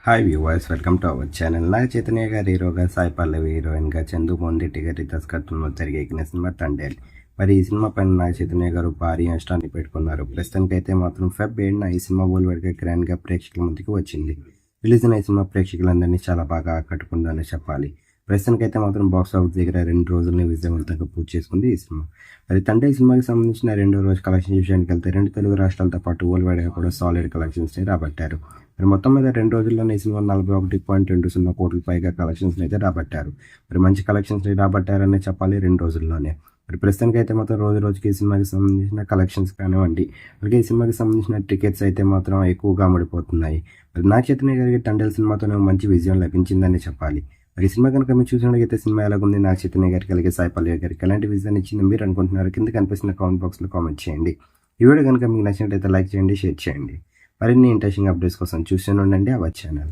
Hi viewers, welcome to our channel. Naga Chaitanya garu హీరోగా, సాయి పల్లవి హీరోయిన్గా, చందు మోహన్ గారి దర్శకత్వంలో తెరకెక్కిన సినిమా తండేల్. మరి ఈ సినిమా పైన నాగ చైతన్య గారు భారీ అంశాన్ని పెట్టుకున్నారు. ప్రస్తుతానికైతే మాత్రం ఫెబ్ 7న ఈ సినిమా వరల్డ్ గ్రాండ్గా ప్రేక్షకుల ముందుకు వచ్చింది. రిలీజ్ అయిన ఈ సినిమా ప్రేక్షకులందరినీ చాలా బాగా ఆకట్టుకుందని చెప్పాలి. ప్రస్తుతానికైతే మాత్రం బాక్స్ ఆఫీస్ దగ్గర 2 రోజులని విజయవంతంగా పూర్తి చేసుకుంది ఈ సినిమా. మరి తండ్రి సినిమాకి సంబంధించిన 2వ రోజు కలెక్షన్ విషయానికి వెళ్తే 2 తెలుగు రాష్ట్రాలతో పాటు వరల్డ్ వైడ్గా కూడా సాలిడ్ కలెక్షన్స్ని రాబట్టారు. మరి మొత్తం మీద 2 రోజుల్లోనే ఈ సినిమా 41.20 కోట్ల పైగా కలెక్షన్స్ని అయితే రాబట్టారు. మరి మంచి కలెక్షన్స్ని రాబట్టారని చెప్పాలి 2 రోజుల్లోనే. మరి ప్రస్తుతానికి అయితే మాత్రం రోజుకి ఈ సినిమాకి సంబంధించిన కలెక్షన్స్ కానివ్వండి, అలాగే ఈ సినిమాకి సంబంధించిన టికెట్స్ అయితే మాత్రం ఎక్కువగా అమ్ముడిపోతున్నాయి. మరి నాగ చైతన్య గారికి తండేల్ సినిమాతోనే మంచి విజయం లభించిందని చెప్పాలి. మరి సినిమా కనుక మీరు చూసినట్లయితే సినిమా ఎలాగుంది, నాగ చైతన్య గారికి అలాగే సాయి పల్లవి గారికి ఎలాంటి విజయాన్ని ఇచ్చింది మీరు అనుకుంటున్నారు? కింద కనిపిస్తున్న కామెంట్ బాక్స్లో కామెంట్ చేయండి. ఈ వీడియో కనుక మీకు నచ్చినట్లయితే లైక్ చేయండి, షేర్ చేయండి. మరిన్ని ఇంట్రెస్టింగ్ అప్డేట్స్ కోసం చూస్తూనే ఉండండి అవర్ ఛానల్.